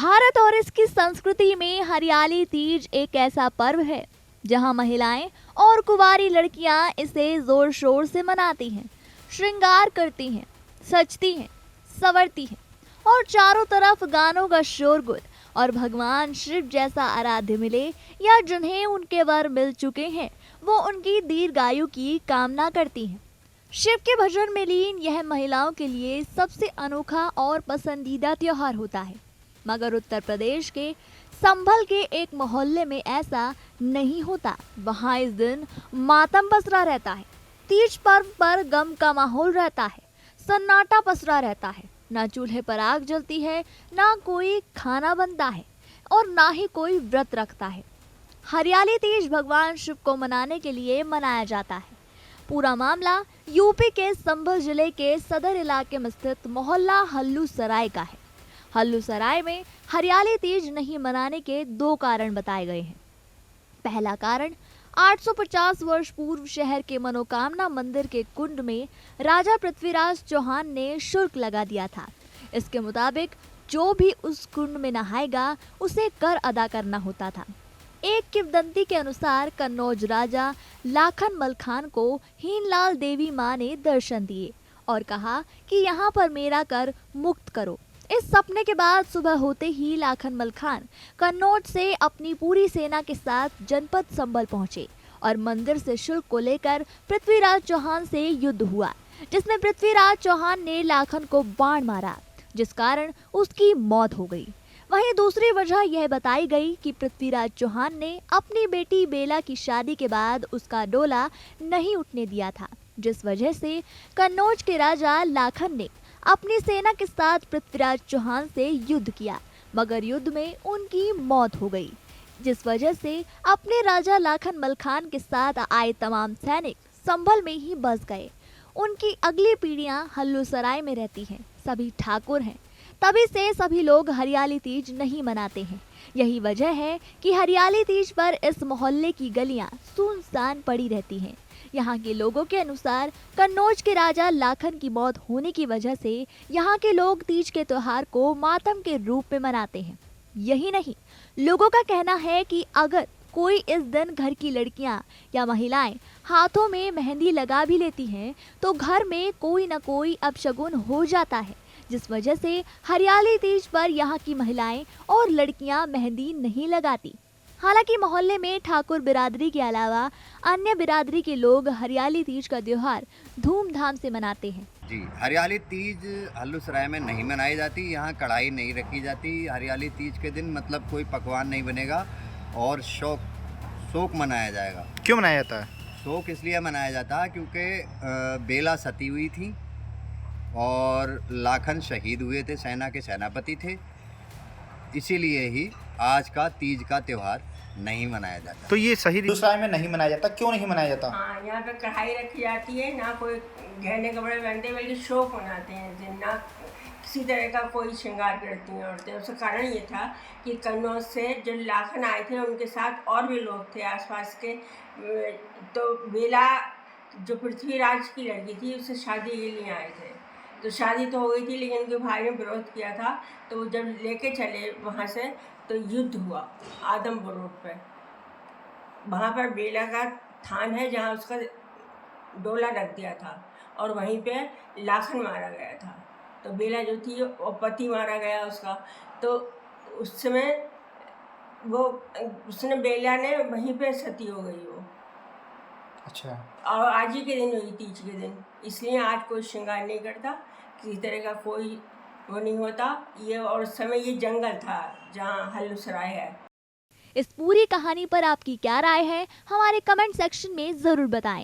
भारत और इसकी संस्कृति में हरियाली तीज एक ऐसा पर्व है जहां महिलाएं और कुंवारी लड़कियां इसे जोर शोर से मनाती हैं, श्रृंगार करती हैं, सजती हैं, संवरती हैं और चारों तरफ गानों का शोरगुल और भगवान शिव जैसा आराध्य मिले या जिन्हें उनके वर मिल चुके हैं वो उनकी दीर्घायु की कामना करती हैं। शिव के भजन में लीन यह महिलाओं के लिए सबसे अनोखा और पसंदीदा त्योहार होता है। मगर उत्तर प्रदेश के संभल के एक मोहल्ले में ऐसा नहीं होता। वहाँ इस दिन मातम पसरा रहता है। तीज पर्व पर गम का माहौल रहता है, सन्नाटा पसरा रहता है। ना चूल्हे पर आग जलती है, ना कोई खाना बनता है और ना ही कोई व्रत रखता है। हरियाली तीज भगवान शिव को मनाने के लिए मनाया जाता है। पूरा मामला यूपी के संभल जिले के सदर इलाके में स्थित मोहल्ला हल्लू सराय का है। हल्लू सराय में हरियाली तीज नहीं मनाने के दो कारण बताए गए हैं। पहला कारण 850 वर्ष पूर्व शहर के मनोकामना मंदिर के कुंड में राजा पृथ्वीराज चौहान ने शुल्क लगा दिया था। इसके मुताबिक जो भी उस कुंड में नहाएगा उसे कर अदा करना होता था। एक किंवदंती के अनुसार कन्नौज राजा लाखन मलखान को हीनलाल देवी मां ने दर्शन दिए और कहा कि यहाँ पर मेरा कर मुक्त करो। इस सपने के बाद सुबह होते ही लाखन मलखान कन्नौज से अपनी पूरी सेना के साथ जनपद संभल पहुंचे और मंदिर से शुल्क को लेकर पृथ्वीराज चौहान से युद्ध हुआ, जिसमें पृथ्वीराज चौहान ने लाखन को बाण मारा, जिस कारण उसकी मौत हो गई। वहीं दूसरी वजह यह बताई गई कि पृथ्वीराज चौहान ने अपनी बेटी बेला की शादी के बाद उसका डोला नहीं उठने दिया था, जिस वजह से कन्नौज के राजा लाखन ने अपनी सेना के साथ पृथ्वीराज चौहान से युद्ध किया, मगर युद्ध में उनकी मौत हो गई, जिस वजह से अपने राजा लाखन मलखान के साथ आए तमाम सैनिक संभल में ही बस गए। उनकी अगली पीढ़ियां हल्लू सराय में रहती हैं, सभी ठाकुर हैं। तभी से सभी लोग हरियाली तीज नहीं मनाते हैं। यही वजह है कि हरियाली तीज पर इस मोहल्ले की गलियां सुनसान पड़ी रहती हैं। यहाँ के लोगों के अनुसार कन्नौज के राजा लाखन की मौत होने की वजह से यहाँ के लोग तीज के त्योहार को मातम के रूप में मनाते हैं। यही नहीं, लोगों का कहना है कि अगर कोई इस दिन घर की लड़कियां या महिलाएं हाथों में मेहंदी लगा भी लेती हैं तो घर में कोई न कोई अपशगुन हो जाता है, जिस वजह से हरियाली तीज पर यहाँ की महिलाएं और लड़कियां मेहंदी नहीं लगाती। हालांकि मोहल्ले में ठाकुर बिरादरी के अलावा अन्य बिरादरी के लोग हरियाली तीज का त्योहार धूमधाम से मनाते हैं। जी, हरियाली तीज हल्लू सराय में नहीं मनाई जाती। यहाँ कढ़ाई नहीं रखी जाती। हरियाली तीज के दिन मतलब कोई पकवान नहीं बनेगा और शोक मनाया जाएगा। क्यों मनाया जाता है? शोक इसलिए मनाया जाता है क्योंकि बेला सती हुई थी और लाखन शहीद हुए थे, सेना के सेनापति थे। इसीलिए ही आज का तीज का त्यौहार नहीं मनाया जाता। तो ये सही दूसरा में नहीं मनाया जाता, क्यों नहीं मनाया जाता? हाँ, यहाँ पे कढ़ाई रखी जाती है, ना कोई गहने कपड़े पहनते हैं, बल्कि शौक मनाते हैं, ना किसी तरह का कोई श्रृंगार करती हैं औरतें। उसका कारण ये था कि कन्नौज से जो लाखन आए थे उनके साथ और भी लोग थे आसपास के। तो बेला जो पृथ्वीराज की लड़की थी उससे शादी के लिए आए थे। तो शादी तो हो गई थी लेकिन उनके भाई ने विरोध किया था, तो वो जब लेके चले वहाँ से तो युद्ध हुआ आदमपुर रोड पर। वहाँ पर बेला का थान है जहाँ उसका डोला रख दिया था और वहीं पे लाखन मारा गया था। तो बेला जो थी वो पति मारा गया उसका। तो उस समय उसने बेला ने वहीं पे सती हो गई वो। अच्छा। और आज ही के दिन हुई तीज के दिन, इसलिए आज कोई श्रृंगार नहीं करता, किसी तरह का कोई वो नहीं होता। ये और उस समय ये जंगल था जहाँ हल्लू सराय है। इस पूरी कहानी पर आपकी क्या राय है, हमारे कमेंट सेक्शन में जरूर बताएं।